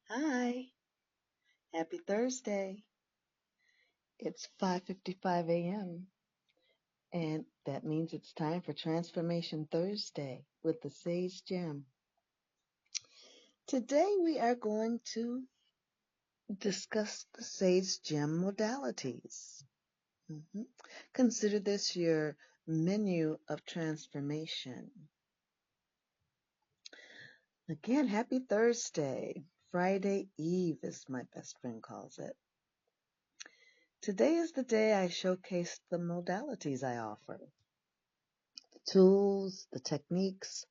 Hi, happy Thursday. It's 5:55 a.m. and that means it's time for Transformation Thursday with the Sage Gem. Today we are going to discuss the Sage Gem modalities. Mhm. Consider this your menu of transformation. Again, happy Thursday. Friday Eve, as my best friend calls it. Today is the day I showcase the modalities I offer. Tools, the techniques,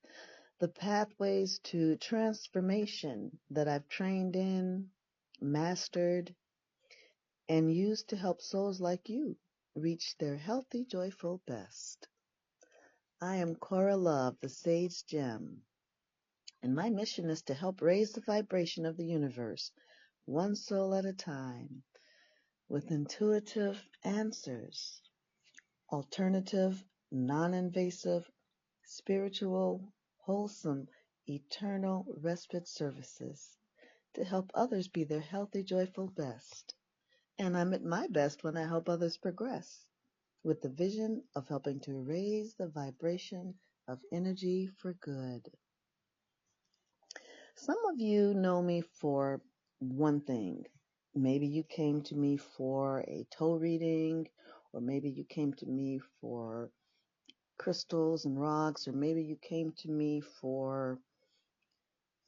the pathways to transformation that I've trained in, mastered, and used to help souls like you reach their healthy, joyful best. I am Cora Love, the Sage Gem, and my mission is to help raise the vibration of the universe, one soul at a time, with intuitive answers, alternative, non-invasive, spiritual, wholesome, eternal respite services to help others be their healthy, joyful best. And I'm at my best when I help others progress with the vision of helping to raise the vibration of energy for good. Some of you know me for one thing. Maybe you came to me for a toe reading, or maybe you came to me for crystals and rocks, or maybe you came to me for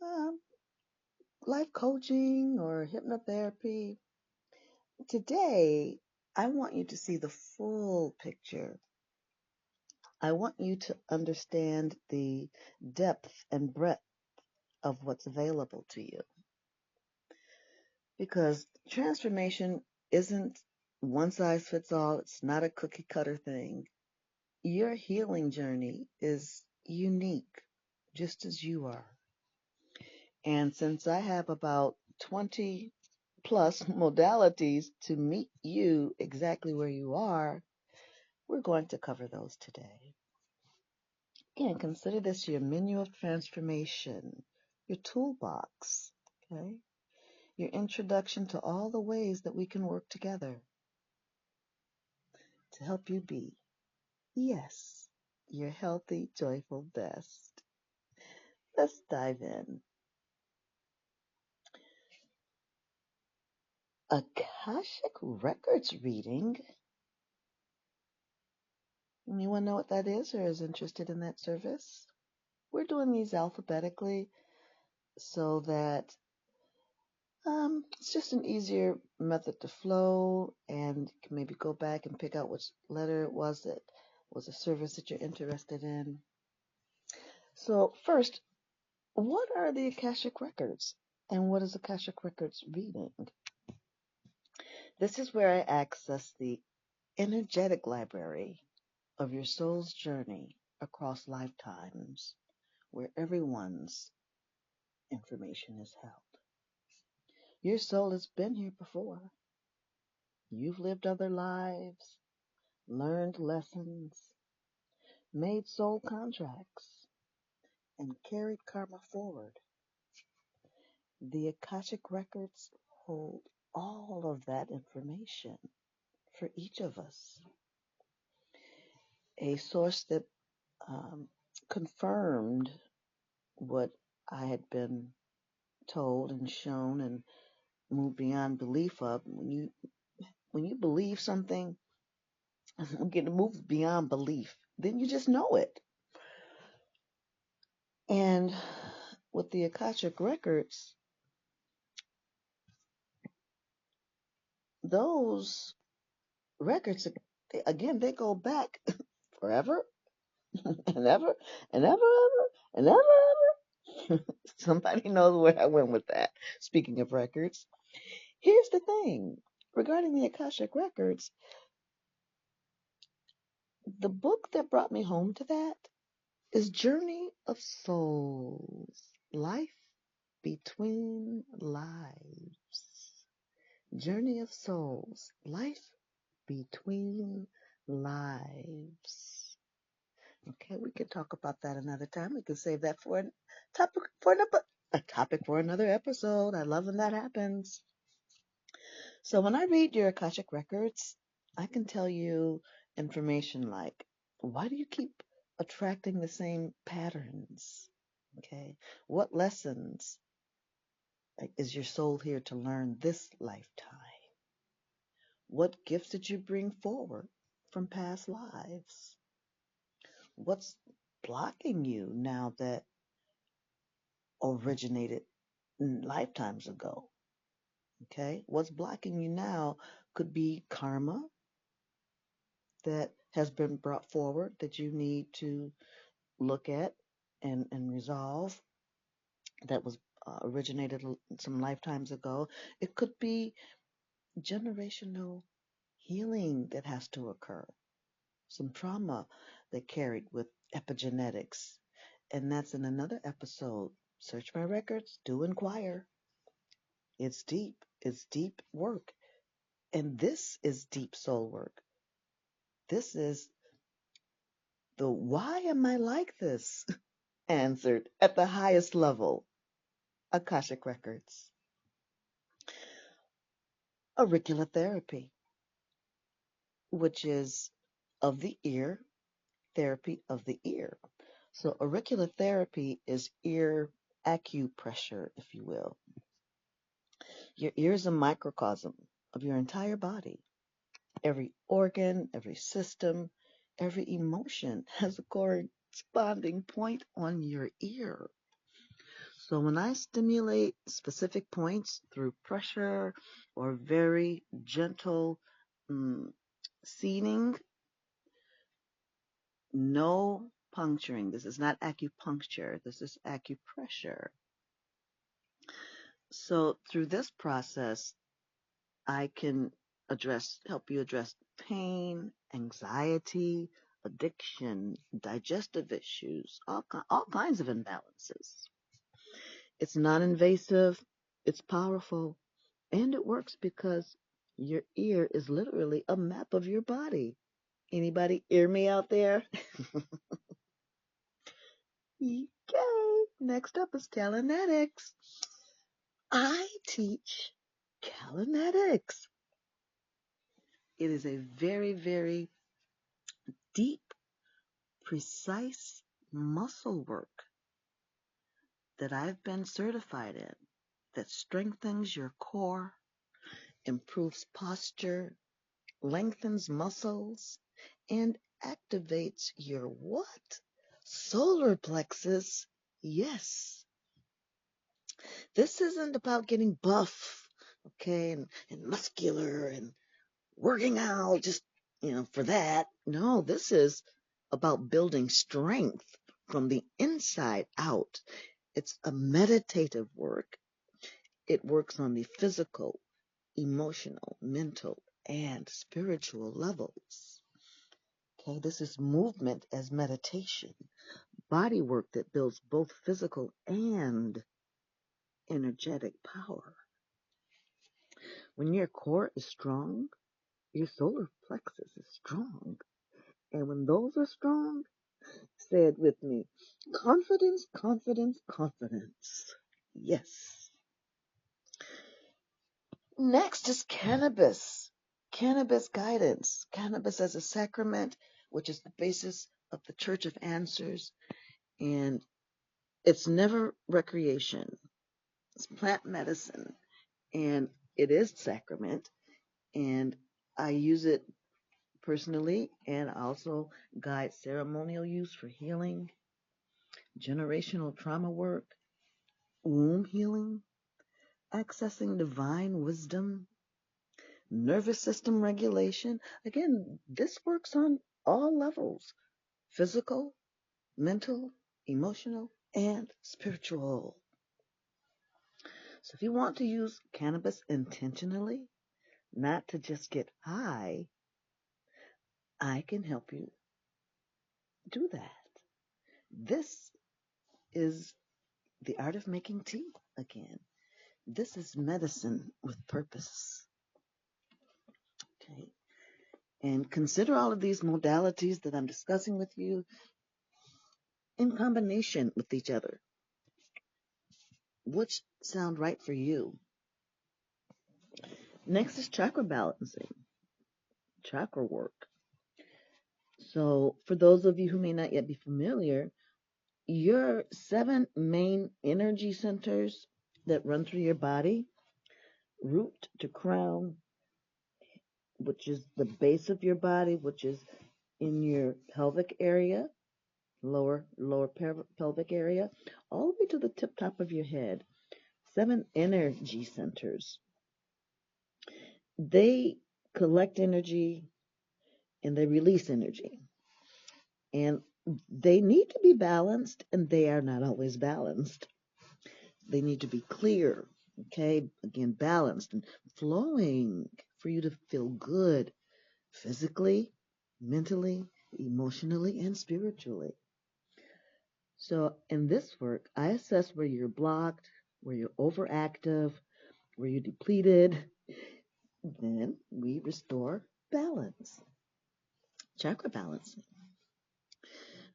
uh, life coaching or hypnotherapy. Today, I want you to see the full picture. I want you to understand the depth and breadth of what's available to you. Because transformation isn't one size fits all. It's not a cookie cutter thing. Your healing journey is unique, just as you are. And since I have about 20 plus modalities to meet you exactly where you are, we're going to cover those today. Again, consider this your menu of transformation, your toolbox, okay? Your introduction to all the ways that we can work together to help you be, yes, your healthy, joyful best. Let's dive in. Akashic Records reading. Anyone know what that is or is interested in that service? We're doing these alphabetically so that it's just an easier method to flow, and you can maybe go back and pick out which letter it was that was a service that you're interested in. So first, what are the Akashic Records? And what is Akashic Records reading? This is where I access the energetic library of your soul's journey across lifetimes, where everyone's information is held. Your soul has been here before. You've lived other lives, learned lessons, made soul contracts, and carried karma forward. The Akashic Records hold all of that information for each of us. A source that um, confirmed what I had been told and shown and moved beyond belief of. When you believe something, get to move beyond belief, then you just know it. And with the Akashic Records, those records, they go back forever and ever and ever, and ever, ever. Somebody knows where I went with that. Speaking of records, here's the thing regarding the Akashic Records, the book that brought me home to that is Journey of Souls, Life Between Lives. Journey of Souls, Life Between Lives. Okay, we can talk about that another time. We can save that for a topic for a topic for another episode. I love when that happens. So when I read your Akashic records, I can tell you information like, why do you keep attracting the same patterns? Okay. What lessons is your soul here to learn this lifetime? What gifts did you bring forward from past lives? What's blocking you now that originated lifetimes ago? Okay. What's blocking you now could be karma that has been brought forward that you need to look at and resolve that was originated some lifetimes ago. It could be generational healing that has to occur, some trauma that carried with epigenetics. And that's in another episode. Search my records, do inquire. It's deep. It's deep work. And this is deep soul work. This is the why am I like this answered at the highest level. Akashic records. Auriculotherapy, which is of the ear, therapy of the ear. So auriculotherapy is ear acupressure, if you will. Your ear is a microcosm of your entire body. Every organ, every system, every emotion has a corresponding point on your ear. So when I stimulate specific points through pressure or very gentle seating, no puncturing. This is not acupuncture. This is acupressure. So through this process, I can help you address pain, anxiety, addiction, digestive issues, all kinds of imbalances. It's non-invasive, it's powerful, and it works because your ear is literally a map of your body. Anybody hear me out there? Yay! Next up is Kalinetics. I teach Kalinetics. It is a very, very deep, precise muscle work that I've been certified in that strengthens your core, improves posture, lengthens muscles, and activates your what? Solar plexus. Yes. This isn't about getting buff, okay, and muscular and working out just, for that. No, this is about building strength from the inside out. It's a meditative work. It works on the physical, emotional, mental, and spiritual levels. Okay, this is movement as meditation, body work that builds both physical and energetic power. When your core is strong, your solar plexus is strong. And when those are strong, say it with me, confidence, confidence, confidence. Yes. Next is cannabis. Cannabis guidance. Cannabis as a sacrament, which is the basis of the Church of Answers. And it's never recreation. It's plant medicine. And it is sacrament. And I use it personally and also guide ceremonial use for healing, generational trauma work, womb healing, accessing divine wisdom, nervous system regulation. Again, this works on all levels: physical, mental, emotional, and spiritual. So if you want to use cannabis intentionally, not to just get high, I can help you do that. This is the art of making tea again. This is medicine with purpose. Okay. And consider all of these modalities that I'm discussing with you in combination with each other. which sound right for you. Next is chakra balancing, chakra work. So for those of you who may not yet be familiar, your 7 main energy centers that run through your body, root to crown, which is the base of your body, which is in your pelvic area, lower pelvic area, all the way to the tip top of your head. 7 energy centers. They collect energy and they release energy. And they need to be balanced, and they are not always balanced. They need to be clear, okay? Again, balanced and flowing for you to feel good physically, mentally, emotionally, and spiritually. So in this work, I assess where you're blocked, where you're overactive, where you're depleted. Then we restore balance, chakra balancing.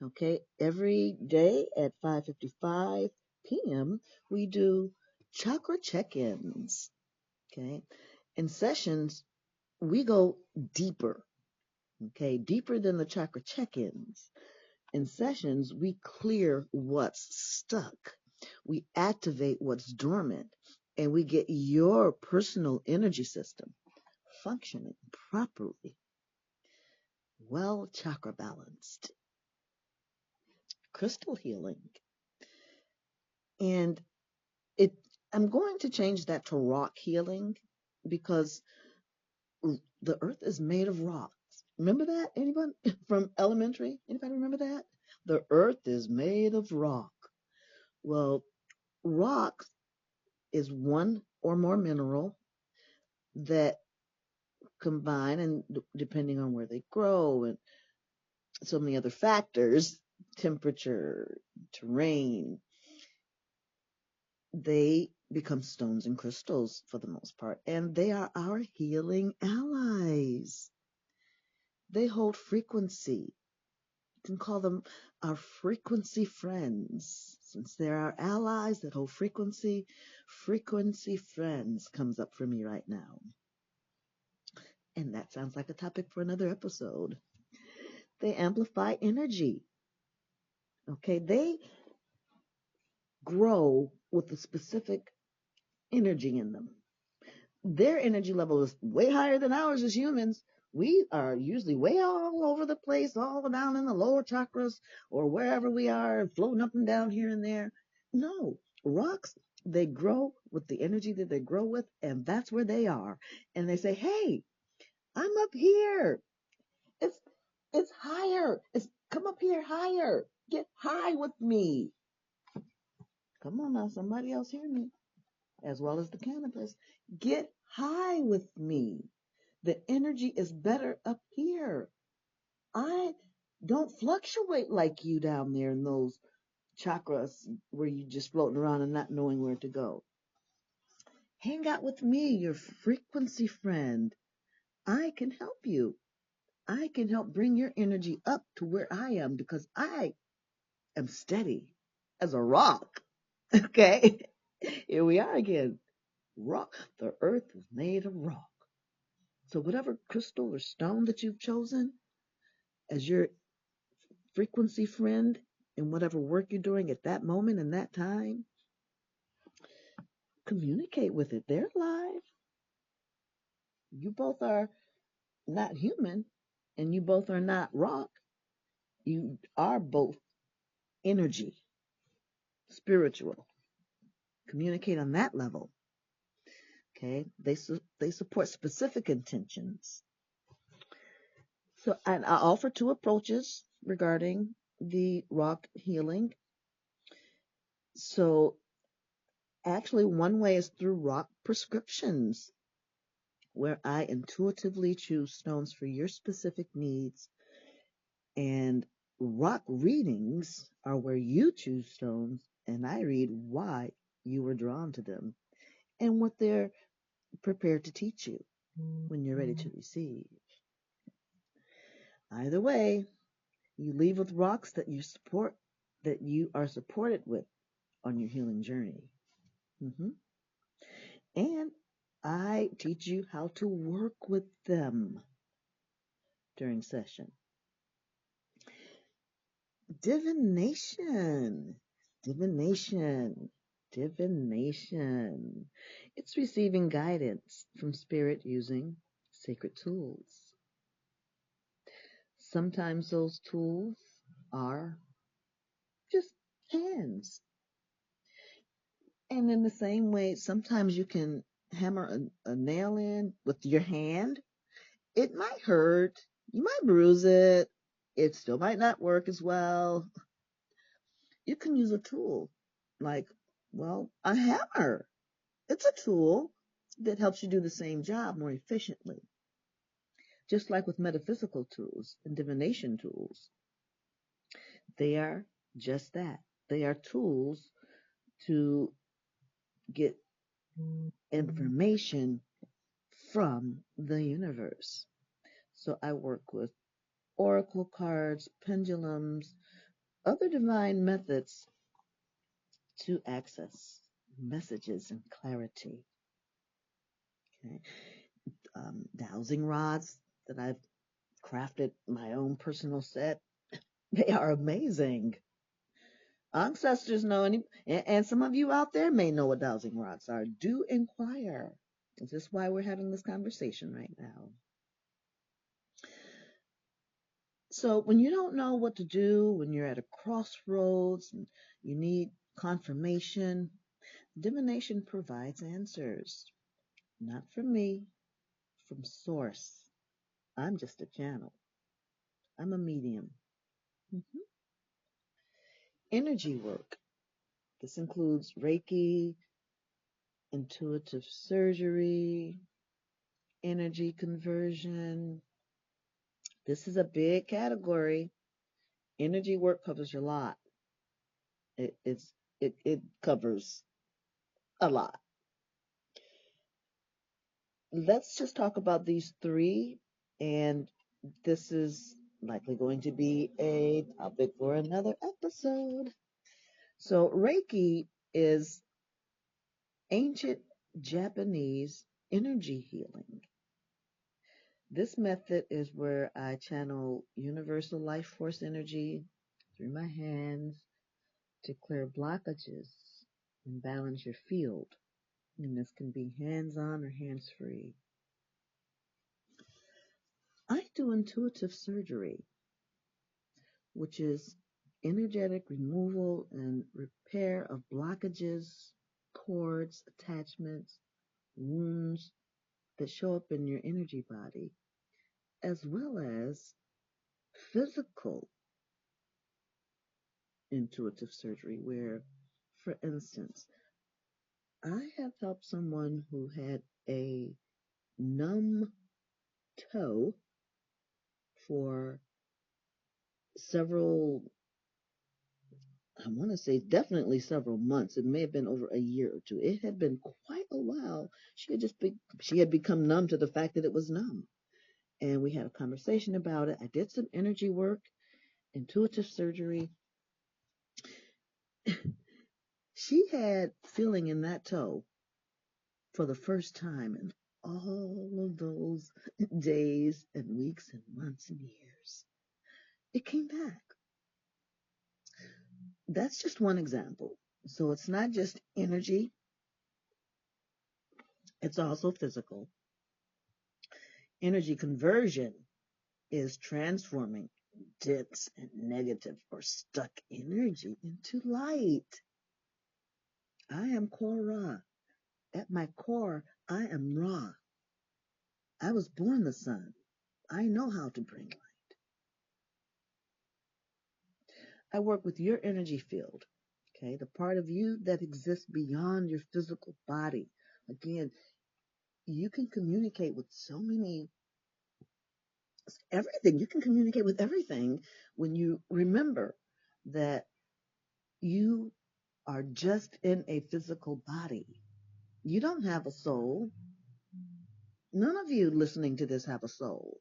Okay, every day at 5:55 p.m. we do chakra check-ins. Okay, in sessions we go deeper. Okay, deeper than the chakra check-ins. In sessions we clear what's stuck. We activate what's dormant, and we get your personal energy system functioning properly, well chakra balanced. Crystal healing. And I'm going to change that to rock healing because the earth is made of rocks. Remember that? Anyone from elementary? Anybody remember that? The earth is made of rock. Well, rocks is one or more mineral that combine, and depending on where they grow and so many other factors, temperature, terrain, they become stones and crystals for the most part, and they are our healing allies. They hold frequency. You can call them our frequency friends. Since they're our allies that hold frequency, frequency friends comes up for me right now. And that sounds like a topic for another episode. They amplify energy. Okay, they grow with a specific energy in them. Their energy level is way higher than ours as humans. We are usually way all over the place, all down in the lower chakras or wherever we are, floating up and down here and there. No, rocks, they grow with the energy that they grow with, and that's where they are. And they say, hey, I'm up here. It's higher. Come up here higher. Get high with me. Come on now, somebody else hear me, as well as the cannabis. Get high with me. The energy is better up here. I don't fluctuate like you down there in those chakras where you're just floating around and not knowing where to go. Hang out with me, your frequency friend. I can help you. I can help bring your energy up to where I am because I am steady as a rock. Okay? Here we are again. Rock. The earth is made of rock. So whatever crystal or stone that you've chosen as your frequency friend in whatever work you're doing at that moment and that time, communicate with it. They're alive. You both are not human and you both are not rock. You are both energy, spiritual. Communicate on that level. Okay? They support specific intentions. So and I offer 2 approaches regarding the rock healing. So actually one way is through rock prescriptions, where I intuitively choose stones for your specific needs, and rock readings are where you choose stones and I read why you were drawn to them and what they're prepared to teach you when you're ready to receive. Either way, you leave with rocks that you are supported with on your healing journey. Hmm. And I teach you how to work with them during session. Divination, divination, divination. It's receiving guidance from spirit using sacred tools. Sometimes those tools are just hands. And in the same way, sometimes you can hammer a nail in with your hand. It might hurt. You might bruise it. It still might not work as well. You can use a tool like, well, a hammer. It's a tool that helps you do the same job more efficiently. Just like with metaphysical tools and divination tools, they are just that. They are tools to get information from the universe. So I work with oracle cards, pendulums, other divine methods to access messages and clarity. Okay. Dowsing rods that I've crafted my own personal set. They are amazing. Ancestors know, and some of you out there may know what dowsing rods are. Do inquire. This is why we're having this conversation right now. So when you don't know what to do, when you're at a crossroads and you need confirmation, divination provides answers. Not from me, from source. I'm just a channel. I'm a medium. Mhm. Energy work. This includes Reiki, intuitive surgery, energy conversion. This is a big category. Energy work covers a lot. It covers a lot. Let's just talk about these three, and this is likely going to be a topic for another episode. So Reiki is ancient Japanese energy healing. This method is where I channel universal life force energy through my hands to clear blockages and balance your field. And this can be hands-on or hands-free. I do intuitive surgery, which is energetic removal and repair of blockages, cords, attachments, wounds that show up in your energy body, as well as physical intuitive surgery, where, for instance, I have helped someone who had a numb toe for several, I want to say definitely several months. It may have been over a year or two. It had been quite a while. She had become numb to the fact that it was numb. And we had a conversation about it. I did some energy work, intuitive surgery. She had feeling in that toe for the first time in all of those days and weeks and months and years. It came back. That's just one example. So it's not just energy, it's also physical. Energy conversion is transforming dense and negative or stuck energy into light. I am core Ra. At my core, I am Ra. I was born the sun. I know how to bring light. I work with your energy field, okay, the part of you that exists beyond your physical body. Again, you can communicate with everything. You can communicate with everything when you remember that you are just in a physical body. You don't have a soul. None of you listening to this have a soul.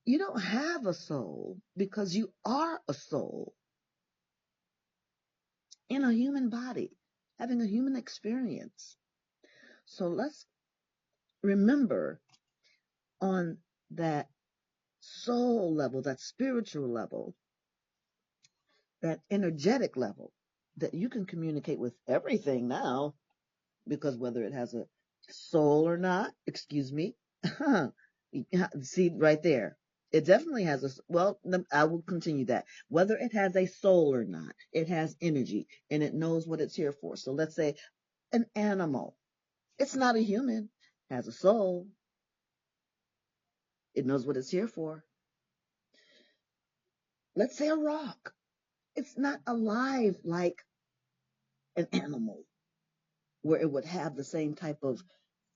You don't have a soul because you are a soul in a human body. having a human experience. So let's remember on that soul level, that spiritual level, that energetic level, that you can communicate with everything now, because whether it has a soul or not, excuse me, see right there. It definitely has well, I will continue that. Whether it has a soul or not, it has energy and it knows what it's here for. So let's say an animal. It's not a human, has a soul. It knows what it's here for. Let's say a rock. It's not alive like an animal, where it would have the same type of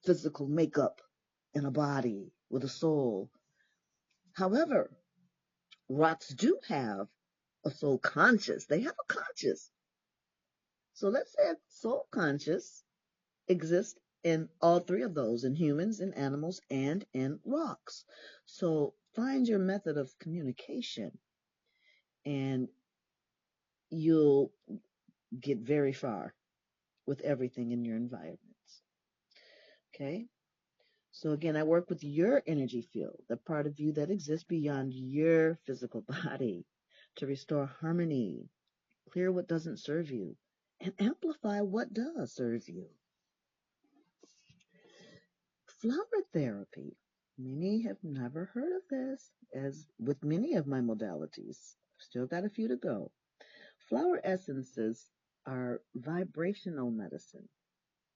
physical makeup in a body with a soul. However, rocks do have a soul conscious. They have a conscious. So let's say soul conscious exists in all three of those, in humans, in animals, and in rocks. So find your method of communication and you'll get very far with everything in your environments. Okay? So again, I work with your energy field, the part of you that exists beyond your physical body, to restore harmony, clear what doesn't serve you, and amplify what does serve you. Flower therapy. Many have never heard of this, as with many of my modalities. Still got a few to go. Flower essences are vibrational medicine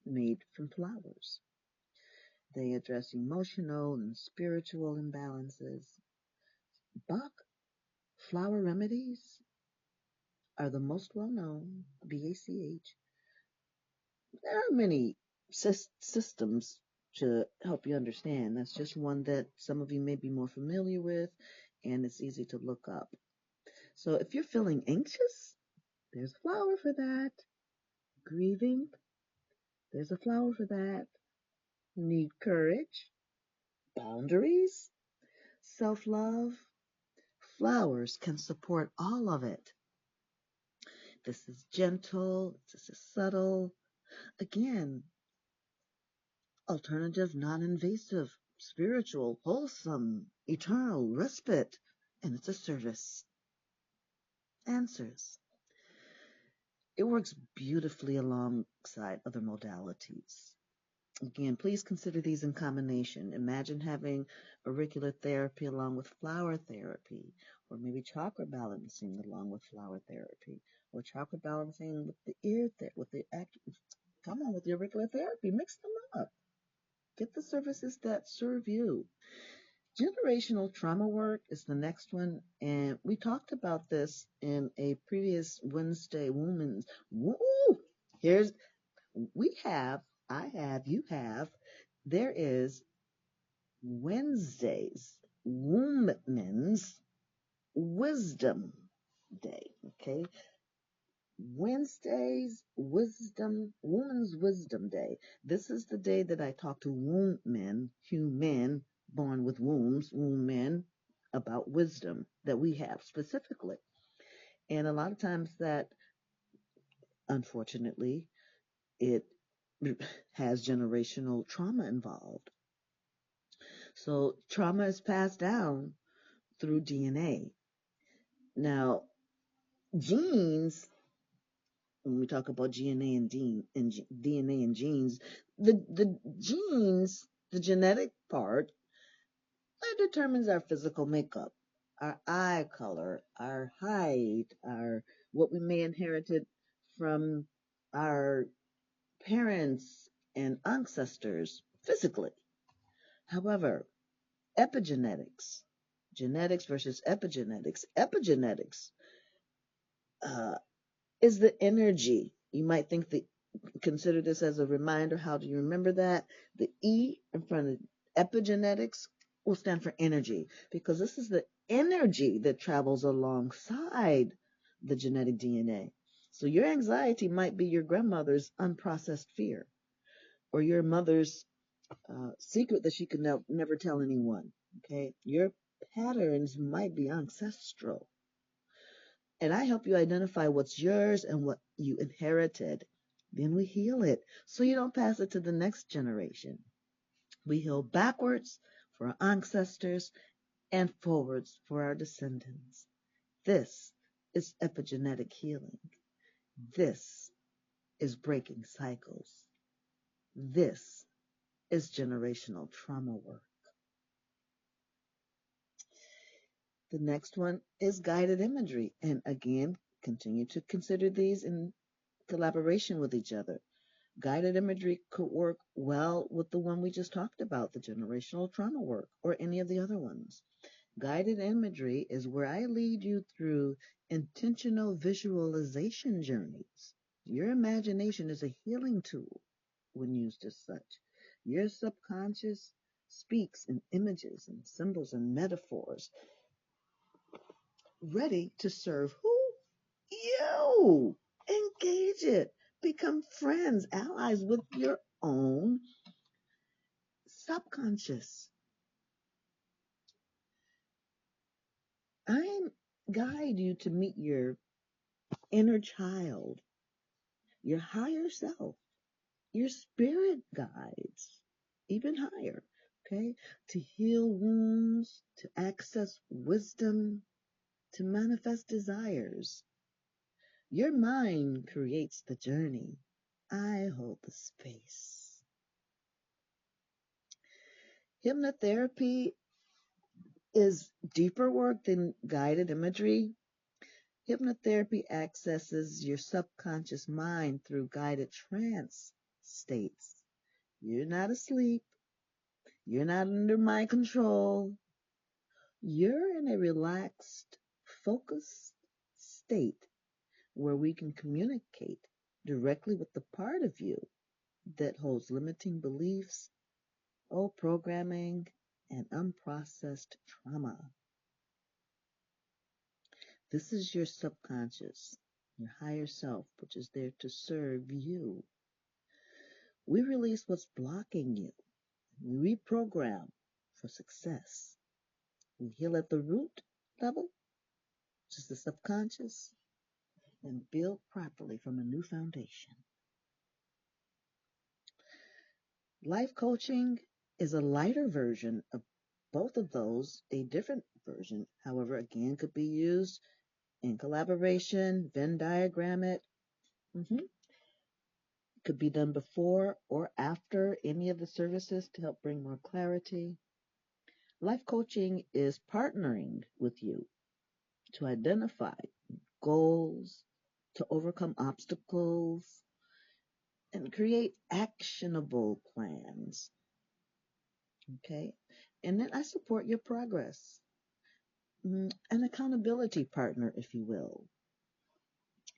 made from flowers. They address emotional and spiritual imbalances. Bach flower remedies are the most well known, BACH. There are many systems to help you understand. That's just one that some of you may be more familiar with, and it's easy to look up. So if you're feeling anxious, there's a flower for that. Grieving, there's a flower for that. Need courage, boundaries, self-love. Flowers can support all of it. This is gentle, this is subtle. Again, alternative, non-invasive, spiritual, wholesome, eternal, respite, and it's a service. Answers. It works beautifully alongside other modalities. Again, please consider these in combination. Imagine having auricular therapy along with flower therapy, or maybe chakra balancing along with flower therapy, or chakra balancing with the ear with the with the auricular therapy. Mix them up. Get the services that serve you. Generational trauma work is the next one, and we talked about this in a previous Wednesday Women's. Woo! Here's we have, I have, you have. There is Wednesday's Women's Wisdom Day. Okay, Wednesday's Women's Wisdom Day. This is the day that I talk to womb men, human, born with wombs, womb men, about wisdom that we have specifically. And a lot of times that, unfortunately, it has generational trauma involved. So trauma is passed down through DNA. Now, genes, when we talk about DNA and genes, the genes, the genetic part, that determines our physical makeup, our eye color, our height, our what we may inherited from our parents and ancestors physically. However, epigenetics, genetics versus epigenetics. Epigenetics uh, is the energy. You might consider this as a reminder. How do you remember that? The E in front of epigenetics will stand for energy, because this is the energy that travels alongside the genetic DNA. So your anxiety might be your grandmother's unprocessed fear, or your mother's secret that she could never tell anyone. Okay, your patterns might be ancestral, and I help you identify what's yours and what you inherited. Then we heal it so you don't pass it to the next generation. We heal backwards for our ancestors and forwards for our descendants. This is epigenetic healing. This is breaking cycles. This is generational trauma work. The next one is guided imagery. And again, continue to consider these in collaboration with each other. Guided imagery could work well with the one we just talked about, the generational trauma work, or any of the other ones. Guided imagery is where I lead you through intentional visualization journeys. Your imagination is a healing tool when used as such. Your subconscious speaks in images and symbols and metaphors, ready to serve who? You. Engage it. Become friends, allies with your own subconscious. I guide you to meet your inner child, your higher self, your spirit guides, even higher, okay? To heal wounds, to access wisdom, to manifest desires. Your mind creates the journey. I hold the space. Hypnotherapy is deeper work than guided imagery. Hypnotherapy accesses your subconscious mind through guided trance states. You're not asleep. You're not under my control. You're in a relaxed, focused state where we can communicate directly with the part of you that holds limiting beliefs, old programming, and unprocessed trauma. This is your subconscious, your higher self, which is there to serve you. We release what's blocking you. We reprogram for success. We heal at the root level, which is the subconscious, and build properly from a new foundation. Life coaching is a lighter version of both of those, a different version, however, again, could be used in collaboration, Venn diagram it. It could be done before or after any of the services to help bring more clarity. Life coaching is partnering with you to identify goals, to overcome obstacles, and create actionable plans. Okay? And then I support your progress. An accountability partner, if you will.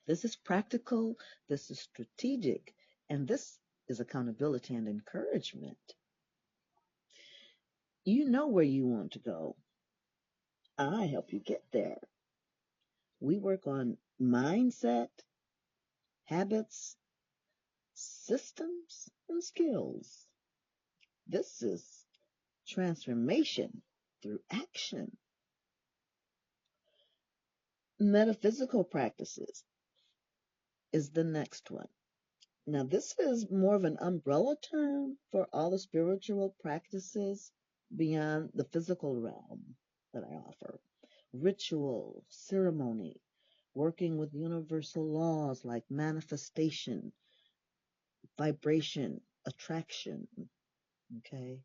This is practical, this is strategic, and this is accountability and encouragement. You know where you want to go. I help you get there. We work on mindset, habits, systems, and skills. This is transformation through action. Metaphysical practices is the next one. Now, this is more of an umbrella term for all the spiritual practices beyond the physical realm that I offer. Ritual, ceremony, working with universal laws like manifestation, vibration, attraction, okay?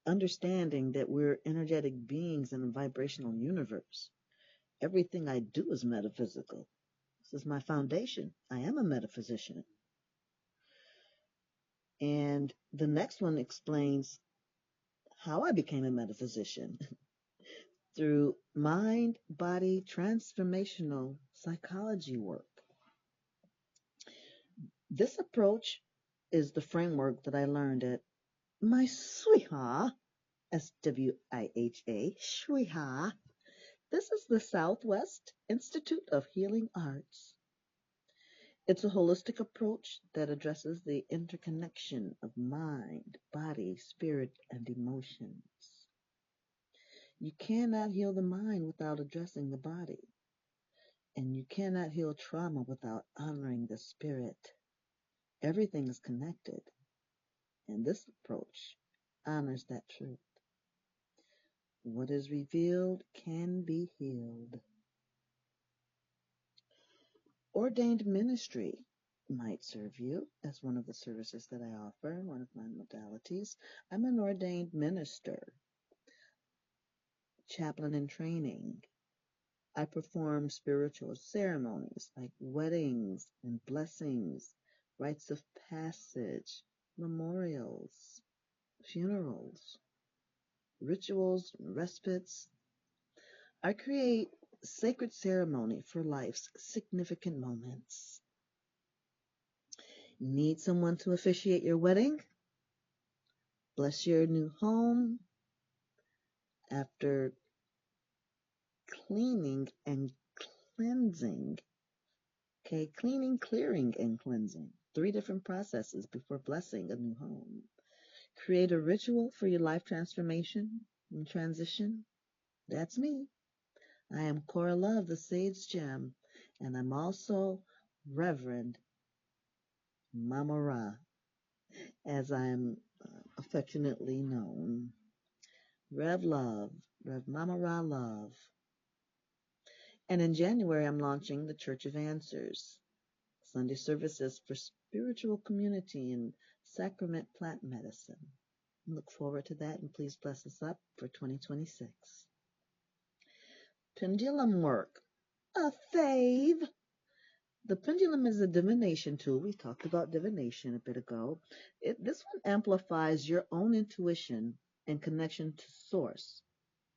Understanding that we're energetic beings in a vibrational universe. Everything I do is metaphysical. This is my foundation. I am a metaphysician. And the next one explains how I became a metaphysician through mind-body transformational psychology work. This approach is the framework that I learned at my SWIHA, SWIHA, SWIHA. This is the Southwest Institute of Healing Arts. It's a holistic approach that addresses the interconnection of mind, body, spirit, and emotions. You cannot heal the mind without addressing the body. And you cannot heal trauma without honoring the spirit. Everything is connected, and this approach honors that truth. What is revealed can be healed. Ordained ministry might serve you as one of the services that I offer, one of my modalities. I'm an ordained minister, chaplain in training. I perform spiritual ceremonies like weddings and blessings, rites of passage, memorials, funerals, rituals, respites. I create sacred ceremony for life's significant moments. Need someone to officiate your wedding? Bless your new home after cleaning and cleansing. Okay, cleaning, clearing, and cleansing. 3 different processes before blessing a new home. Create a ritual for your life transformation and transition. That's me. I am Cora Love, the Sage Gem, and I'm also Reverend Mama Ra, as I'm affectionately known. Rev Love, Rev Mama Ra Love. And in January, I'm launching the Church of Answers, Sunday services for spiritual community and sacrament plant medicine. Look forward to that, and please bless us up for 2026. Pendulum work, a fave. The pendulum is a divination tool. We talked about divination a bit ago. This one amplifies your own intuition and connection to source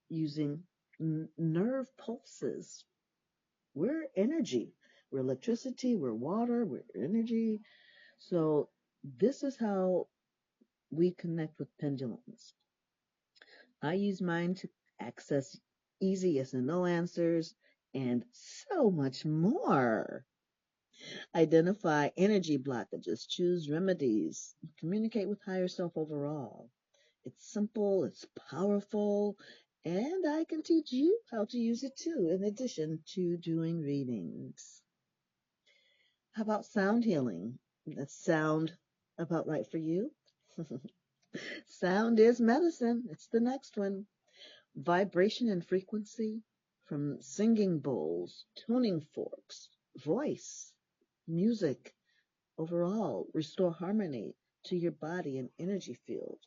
using nerve pulses. We're energy. We're electricity. We're water. We're energy. So this is how we connect with pendulums. I use mine to access easy yes and no answers and so much more. Identify energy blockages, choose remedies, communicate with higher self overall. It's simple, it's powerful, and I can teach you how to use it too, in addition to doing readings. How about sound healing? That sound about right for you? Sound is medicine. It's the next one. Vibration and frequency, from singing bowls, tuning forks, voice, music, overall, restore harmony to your body and energy field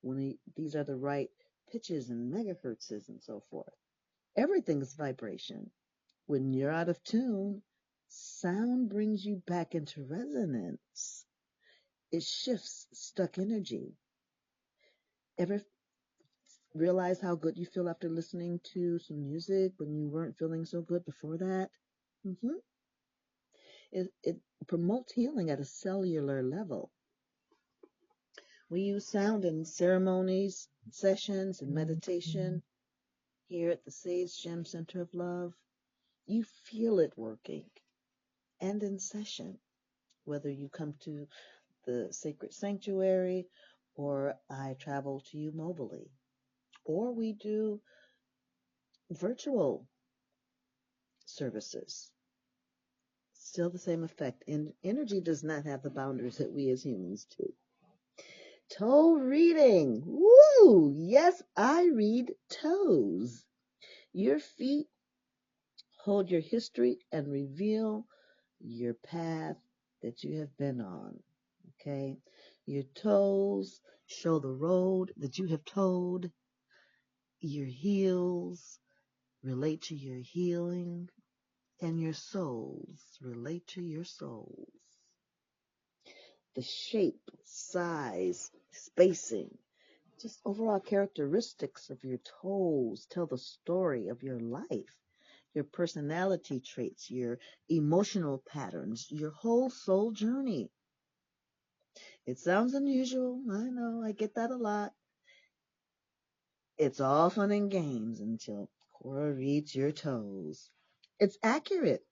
when these are the right pitches and megahertzes and so forth. Everything is vibration. When you're out of tune, sound brings you back into resonance. It shifts stuck energy. Ever realize how good you feel after listening to some music when you weren't feeling so good before that? Mm-hmm. It promotes healing at a cellular level. We use sound in ceremonies, sessions, and meditation here at the Sage Gem Center of Love. You feel it working and in session, whether you come to the sacred sanctuary or I travel to you mobily, or we do virtual services. Still the same effect. And energy does not have the boundaries that we as humans do. Toe reading. Woo! Yes, I read toes. Your feet hold your history and reveal your path that you have been on. Okay? Your toes show the road that you have toed. Your heels relate to your healing. And your soles relate to your souls. The shape, size, spacing, just overall characteristics of your toes tell the story of your life, your personality traits, your emotional patterns, your whole soul journey. It sounds unusual. I know, I get that a lot. It's all fun and games until Cora reads your toes. It's accurate.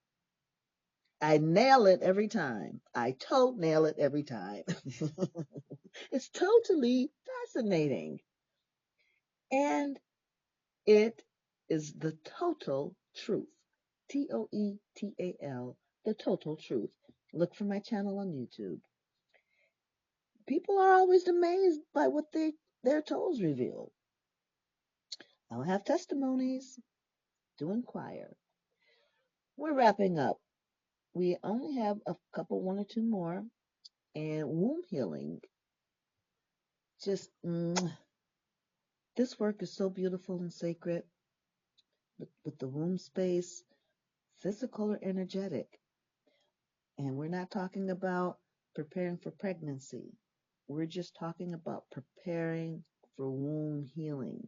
I nail it every time. I toe nail it every time. It's totally fascinating. And it is the total truth. Toetal, the total truth. Look for my channel on YouTube. People are always amazed by what their toes reveal. I'll have testimonies to inquire. We're wrapping up. We only have a couple, one or two more. And womb healing. Just, this work is so beautiful and sacred with the womb space, physical or energetic. And we're not talking about preparing for pregnancy. We're just talking about preparing for womb healing.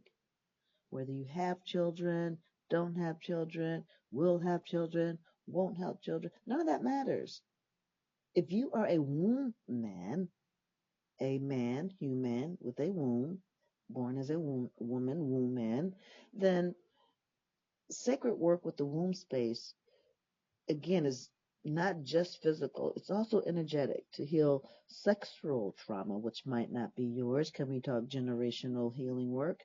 Whether you have children, don't have children, will have children, won't have children, none of that matters. If you are a womb man, human with a womb, born as a woman, womb man, then sacred work with the womb space, again, is not just physical, it's also energetic to heal sexual trauma, which might not be yours. Can we talk generational healing work?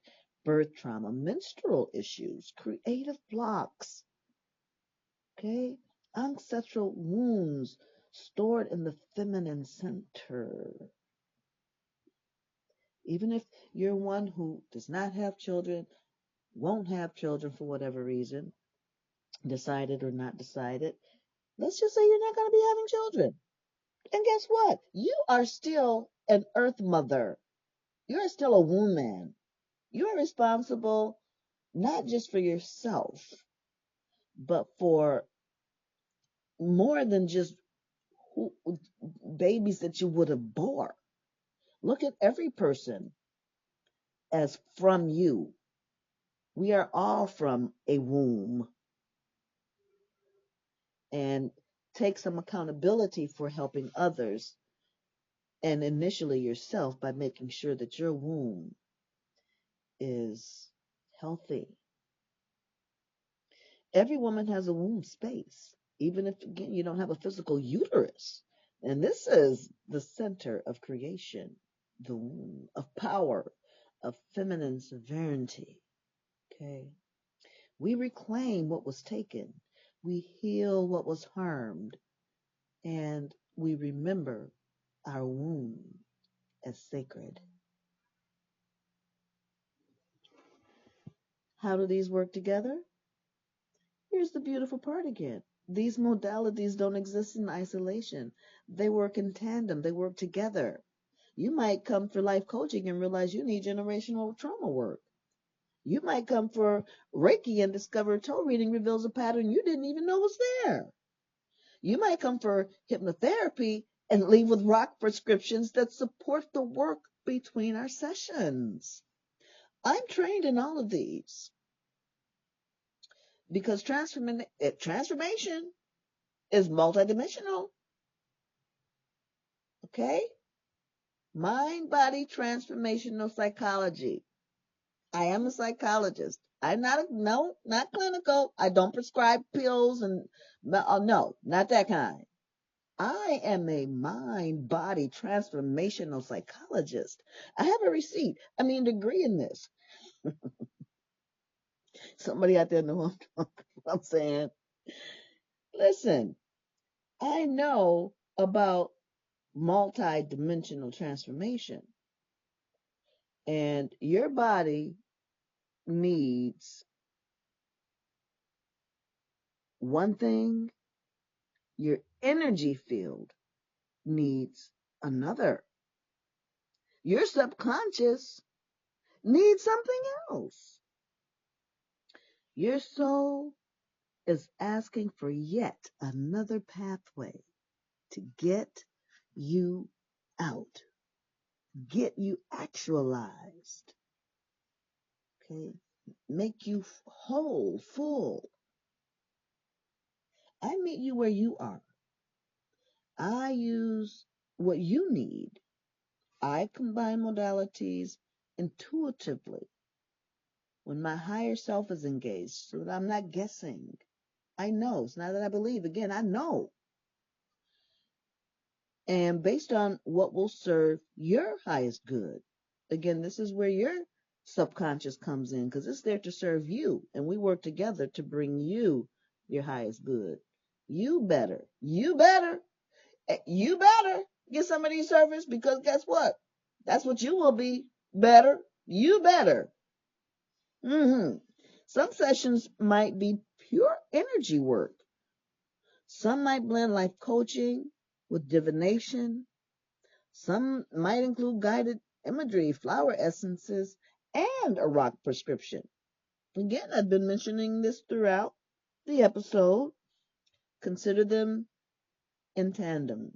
Birth trauma, menstrual issues, creative blocks, okay? Ancestral wounds stored in the feminine center. Even if you're one who does not have children, won't have children for whatever reason, decided or not decided, let's just say you're not going to be having children. And guess what? You are still an earth mother. You're still a woman. You're responsible not just for yourself, but for more than just who, babies that you would have bore. Look at every person as from you. We are all from a womb. And take some accountability for helping others and initially yourself by making sure that your womb is healthy. Every woman has a womb space, even if, again, you don't have a physical uterus. And this is the center of creation, the womb, of power, of feminine sovereignty. Okay? We reclaim what was taken, we heal what was harmed, and we remember our womb as sacred. How do these work together? Here's the beautiful part again. These modalities don't exist in isolation. They work in tandem. They work together. You might come for life coaching and realize you need generational trauma work. You might come for Reiki and discover toe reading reveals a pattern you didn't even know was there. You might come for hypnotherapy and leave with rock prescriptions that support the work between our sessions. I'm trained in all of these because transformation is multidimensional. Okay? Mind body transformational psychology. I am a psychologist. I'm not clinical. I don't prescribe pills and no, not that kind. I am a mind body transformational psychologist. I have a receipt. Degree in this. Somebody out there know what I'm saying. Listen, I know about multi-dimensional transformation. And your body needs one thing, your energy field needs another. Your subconscious needs something else. Your soul is asking for yet another pathway to get you out, get you actualized, okay? Make you whole, full. I meet you where you are. I use what you need. I combine modalities intuitively when my higher self is engaged so that I'm not guessing. I know. It's not that I believe. Again, I know. And based on what will serve your highest good. Again, this is where your subconscious comes in because it's there to serve you. And we work together to bring you your highest good. You better. You better. You better. Get some of these service, because guess what? That's what you will be. Better. You better. Some sessions might be pure energy work. Some might blend life coaching with divination. Some might include guided imagery, flower essences, and a rock prescription. Again, I've been mentioning this throughout the episode. Consider them in tandem.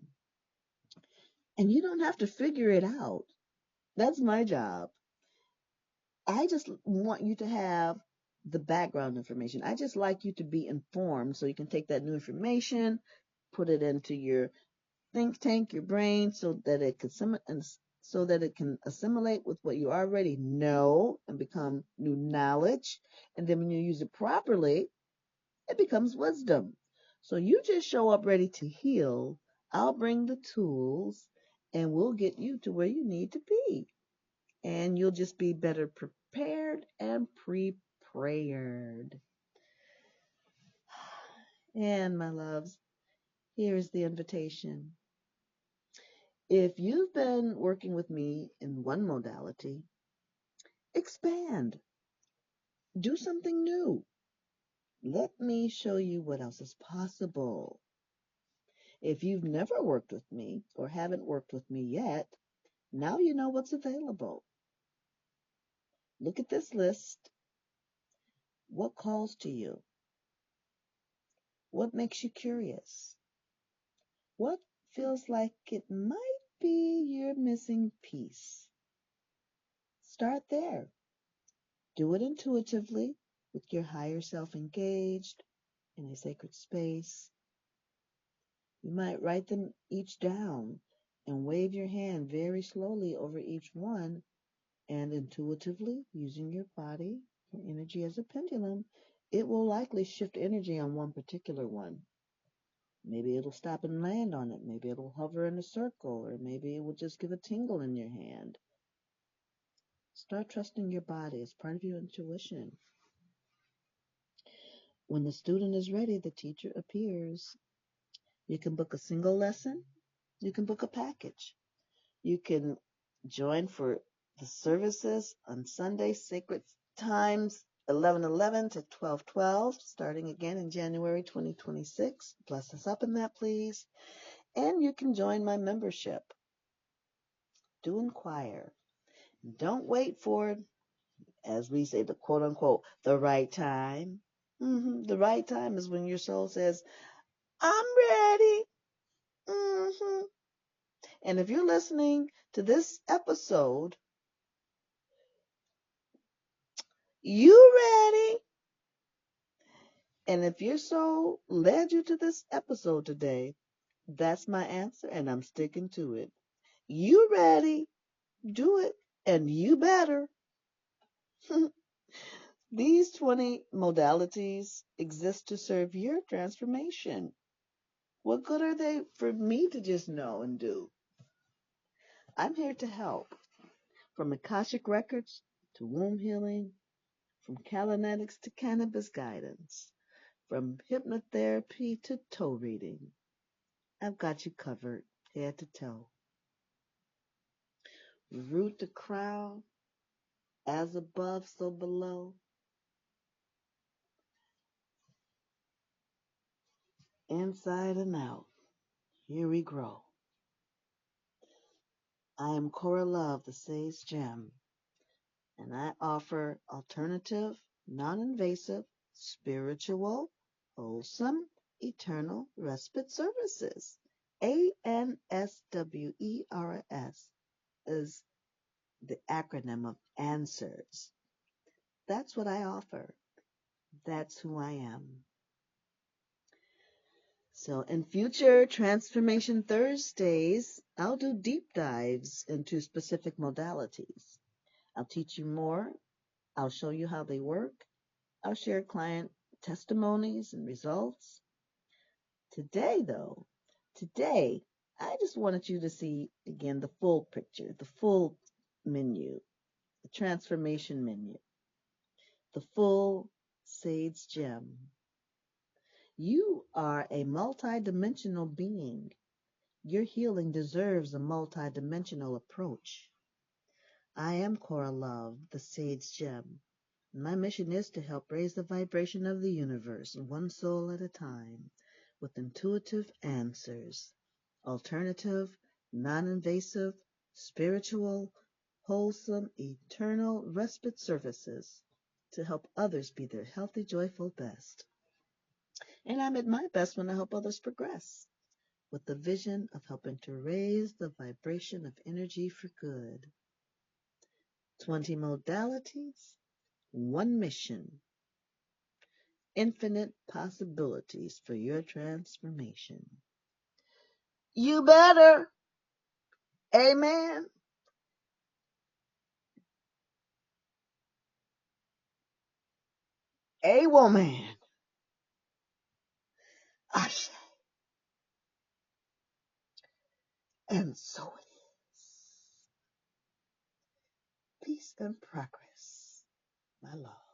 And you don't have to figure it out. That's my job. I just want you to have the background information. I just like you to be informed so you can take that new information, put it into your think tank, your brain, so that it can assimilate with what you already know and become new knowledge. And then when you use it properly, it becomes wisdom. So you just show up ready to heal. I'll bring the tools and we'll get you to where you need to be. And you'll just be better prepared and prepared. And my loves, here's the invitation. If you've been working with me in one modality, expand. Do something new. Let me show you what else is possible. If you've never worked with me or haven't worked with me yet, now you know what's available. Look at this list. What calls to you? What makes you curious? What feels like it might be your missing piece? Start there. Do it intuitively with your higher self engaged in a sacred space. You might write them each down and wave your hand very slowly over each one, and intuitively, using your body, your energy as a pendulum, it will likely shift energy on one particular one. Maybe it'll stop and land on it. Maybe it'll hover in a circle, or maybe it will just give a tingle in your hand. Start trusting your body as part of your intuition. When the student is ready, the teacher appears. You can book a single lesson. You can book a package. You can join for the services on Sunday, sacred times 11:11 to 12:12, starting again in January 2026. Bless us up in that, please. And you can join my membership. Do inquire. Don't wait for, as we say, the quote unquote, the right time. The right time is when your soul says, I'm ready. And if you're listening to this episode, you ready? And if your soul led you to this episode today, that's my answer, and I'm sticking to it. You ready? Do it, and you better. These 20 modalities exist to serve your transformation. What good are they for me to just know and do? I'm here to help. From Akashic Records to womb healing, from Kalanetics to cannabis guidance, from hypnotherapy to toe reading. I've got you covered, head to toe. Root to crown, as above, so below. Inside and out, here we grow. I am Cora Love, the Sage Gem, and I offer alternative, non-invasive, spiritual, wholesome, eternal respite services. ANSWERS is the acronym of answers. That's what I offer. That's who I am. So in future Transformation Thursdays, I'll do deep dives into specific modalities. I'll teach you more. I'll show you how they work. I'll share client testimonies and results. Today, I just wanted you to see, again, the full picture, the full menu, the transformation menu, the full Sage Gem. You are a multidimensional being. Your healing deserves a multidimensional approach. I am Cora Love, the Sage Gem. My mission is to help raise the vibration of the universe, one soul at a time, with intuitive answers, alternative, non-invasive, spiritual, wholesome, eternal respite services to help others be their healthy, joyful best. And I'm at my best when I help others progress, with the vision of helping to raise the vibration of energy for good. 20 modalities, one mission, infinite possibilities for your transformation. You better. Amen. A woman. Ashe. And so it is. Peace and progress, my love.